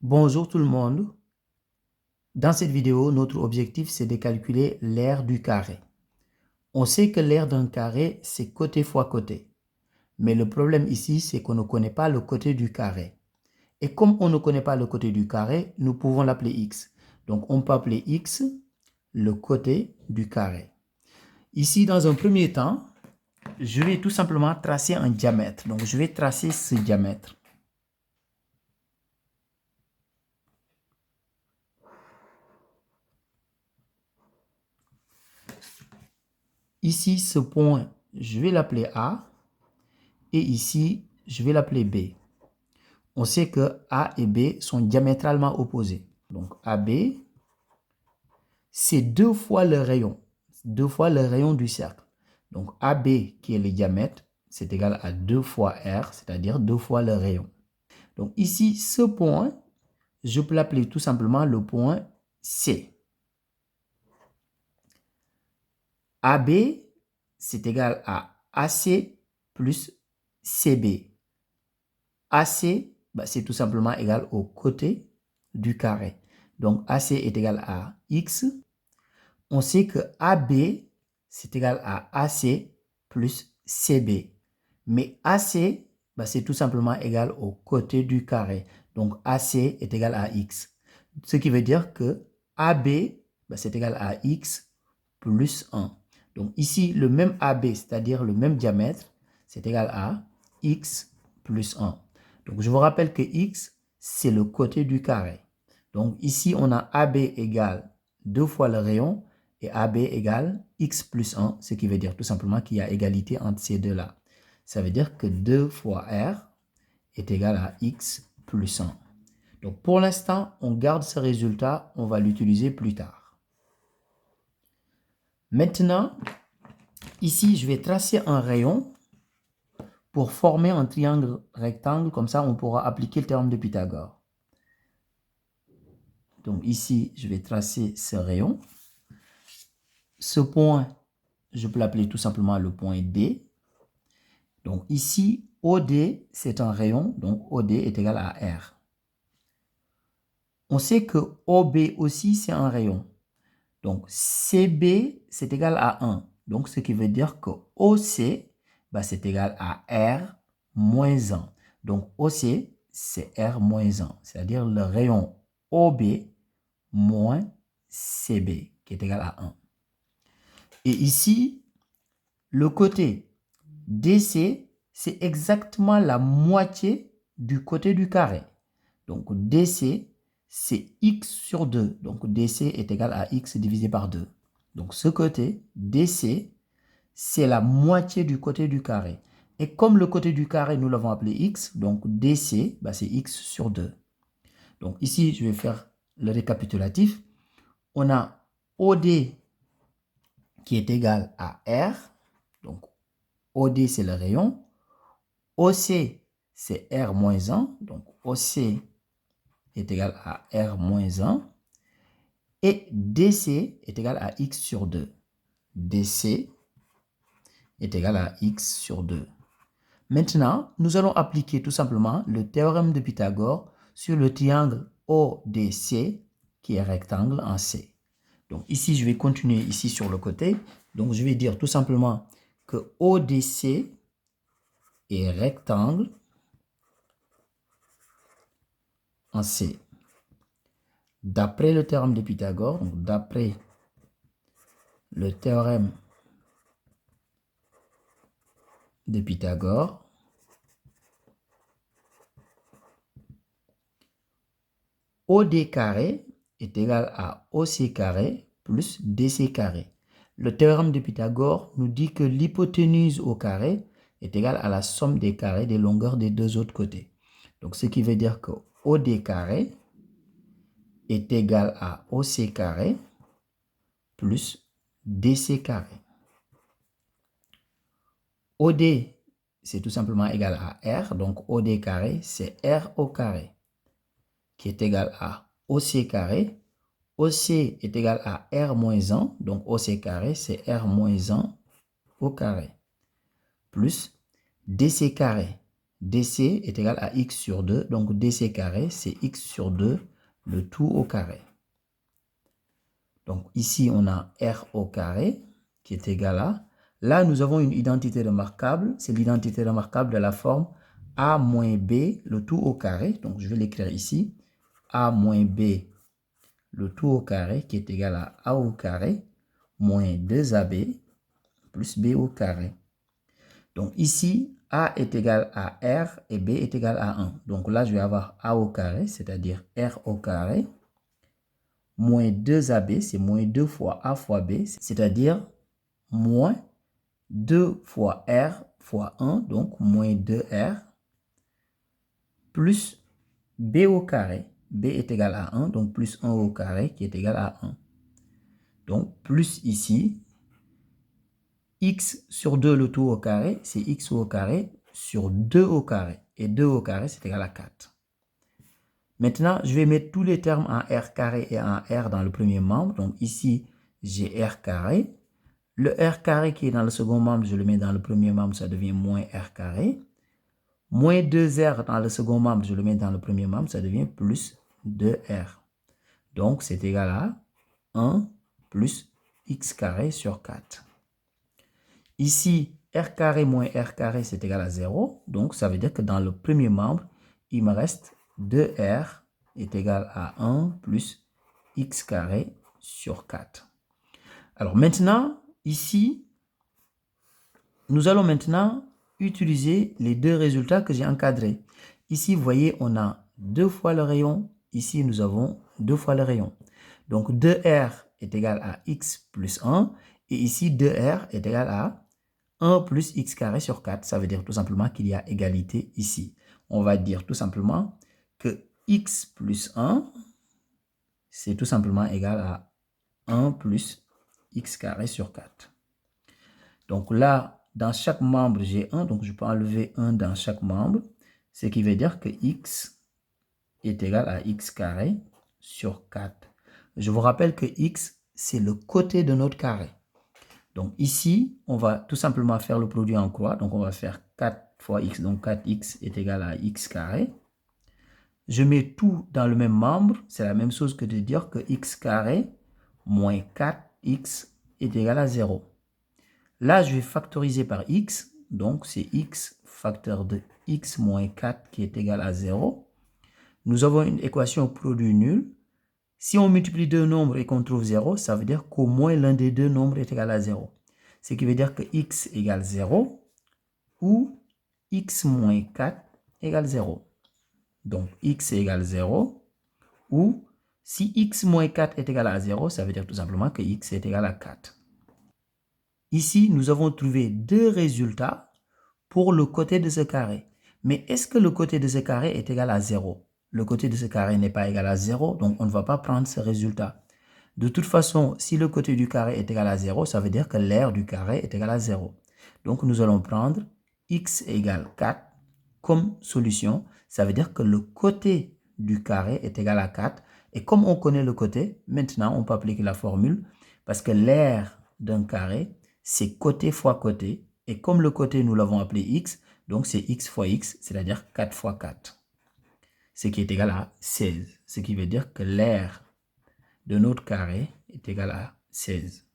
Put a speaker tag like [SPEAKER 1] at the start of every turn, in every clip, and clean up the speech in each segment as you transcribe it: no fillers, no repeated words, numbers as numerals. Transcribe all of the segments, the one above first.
[SPEAKER 1] Bonjour tout le monde. Dans cette vidéo, notre objectif c'est de calculer l'aire du carré. On sait que l'aire d'un carré c'est côté fois côté. Mais le problème ici c'est qu'on ne connaît pas le côté du carré. Et comme on ne connaît pas le côté du carré, nous pouvons l'appeler x. Donc on peut appeler x le côté du carré. Ici dans un premier temps, je vais tout simplement tracer un diamètre. Donc je vais tracer ce diamètre. Ici, ce point, je vais l'appeler A. Et ici, je vais l'appeler B. On sait que A et B sont diamétralement opposés. Donc AB, c'est 2 fois le rayon. 2 fois le rayon du cercle. Donc AB, qui est le diamètre, c'est égal à 2 fois R, c'est-à-dire 2 fois le rayon. Donc ici, ce point, je peux l'appeler tout simplement le point C. AB, c'est égal à AC plus CB. AC, c'est tout simplement égal au côté du carré. Donc AC est égal à X. On sait que AB, c'est égal à AC plus CB. Mais AC, c'est tout simplement égal au côté du carré. Donc AC est égal à X. Ce qui veut dire que AB, c'est égal à X plus 1. Donc ici, le même AB, c'est-à-dire le même diamètre, c'est égal à X plus 1. Donc je vous rappelle que X, c'est le côté du carré. Donc ici, on a AB égale 2 fois le rayon et AB égale X plus 1, ce qui veut dire tout simplement qu'il y a égalité entre ces deux-là. Ça veut dire que 2 fois R est égal à X plus 1. Donc pour l'instant, on garde ce résultat, on va l'utiliser plus tard. Maintenant, ici, je vais tracer un rayon pour former un triangle rectangle. Comme ça, on pourra appliquer le théorème de Pythagore. Donc ici, je vais tracer ce rayon. Ce point, je peux l'appeler tout simplement le point D. Donc ici, OD, c'est un rayon. Donc OD est égal à R. On sait que OB aussi, c'est un rayon. Donc CB, c'est égal à 1. Donc ce qui veut dire que OC, c'est égal à R moins 1. Donc OC, c'est R moins 1. C'est-à-dire le rayon OB moins CB, qui est égal à 1. Et ici, le côté DC, c'est exactement la moitié du côté du carré. Donc DC, c'est x sur 2. Donc DC est égal à x divisé par 2. Donc ce côté, DC, c'est la moitié du côté du carré. Et comme le côté du carré, nous l'avons appelé x, donc DC, c'est x sur 2. Donc ici, je vais faire le récapitulatif. On a OD qui est égal à R. Donc OD, c'est le rayon. OC, c'est R moins 1. Donc OC est égal à R moins 1. Et DC est égal à x sur 2. DC est égal à x sur 2. Maintenant, nous allons appliquer tout simplement le théorème de Pythagore sur le triangle ODC qui est rectangle en C. Donc ici, je vais continuer ici sur le côté. Donc je vais dire tout simplement que ODC est rectangle en C. D'après le théorème de Pythagore, donc d'après le théorème de Pythagore, OD carré est égal à OC carré plus DC carré. Le théorème de Pythagore nous dit que l'hypoténuse au carré est égale à la somme des carrés des longueurs des deux autres côtés. Donc ce qui veut dire que OD carré est égal à OC carré plus DC carré. OD, c'est tout simplement égal à R, donc OD carré, c'est R au carré, qui est égal à OC carré. OC est égal à R moins 1, donc OC carré, c'est R moins 1 au carré, plus DC carré. DC est égal à x sur 2. Donc, DC carré, c'est x sur 2, le tout au carré. Donc, ici, on a R au carré qui est égal à... Là, nous avons une identité remarquable. C'est l'identité remarquable de la forme A moins B, le tout au carré. Donc, je vais l'écrire ici. A moins B, le tout au carré, qui est égal à A au carré, moins 2AB, plus B au carré. Donc, ici, A est égal à R et B est égal à 1. Donc là, je vais avoir A au carré, c'est-à-dire R au carré, moins 2AB, c'est moins 2 fois A fois B, c'est-à-dire moins 2 fois R fois 1, donc moins 2R, plus B au carré. B est égal à 1, donc plus 1 au carré qui est égal à 1. Donc plus ici, x sur 2 le tout au carré, c'est x au carré sur 2 au carré. Et 2 au carré, c'est égal à 4. Maintenant, je vais mettre tous les termes en r carré et en r dans le premier membre. Donc ici, j'ai r carré. Le r carré qui est dans le second membre, je le mets dans le premier membre, ça devient moins r carré. Moins 2r dans le second membre, je le mets dans le premier membre, ça devient plus 2r. Donc, c'est égal à 1 plus x carré sur 4. Ici, r carré moins r carré, c'est égal à 0. Donc, ça veut dire que dans le premier membre, il me reste 2r est égal à 1 plus x carré sur 4. Alors maintenant, ici, nous allons maintenant utiliser les deux résultats que j'ai encadrés. Ici, vous voyez, on a 2 fois le rayon. Ici, nous avons 2 fois le rayon. Donc, 2r est égal à x plus 1. Et ici, 2r est égal à 1 plus x carré sur 4. Ça veut dire tout simplement qu'il y a égalité ici. On va dire tout simplement que x plus 1, c'est tout simplement égal à 1 plus x carré sur 4. Donc là, dans chaque membre, j'ai 1. Donc, je peux enlever 1 dans chaque membre. Ce qui veut dire que x est égal à x carré sur 4. Je vous rappelle que x, c'est le côté de notre carré. Donc ici, on va tout simplement faire le produit en croix. Donc on va faire 4 fois x. Donc 4x est égal à x carré. Je mets tout dans le même membre. C'est la même chose que de dire que x carré moins 4x est égal à 0. Là, je vais factoriser par x. Donc c'est x facteur de x moins 4 qui est égal à 0. Nous avons une équation produit nul. Si on multiplie deux nombres et qu'on trouve 0, ça veut dire qu'au moins l'un des deux nombres est égal à 0. Ce qui veut dire que x égale 0 ou x moins 4 égale 0. Donc, x égale 0 ou si x moins 4 est égal à 0, ça veut dire tout simplement que x est égal à 4. Ici, nous avons trouvé deux résultats pour le côté de ce carré. Mais est-ce que le côté de ce carré est égal à 0? Le côté de ce carré n'est pas égal à 0, donc on ne va pas prendre ce résultat. De toute façon, si le côté du carré est égal à 0, ça veut dire que l'aire du carré est égal à 0. Donc, nous allons prendre x égale 4 comme solution. Ça veut dire que le côté du carré est égal à 4. Et comme on connaît le côté, maintenant, on peut appliquer la formule parce que l'aire d'un carré, c'est côté fois côté. Et comme le côté, nous l'avons appelé x, donc c'est x fois x, c'est-à-dire 4 fois 4. Ce qui est égal à 16. Ce qui veut dire que l'aire de notre carré est égal à 16.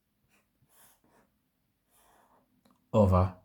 [SPEAKER 1] Au revoir.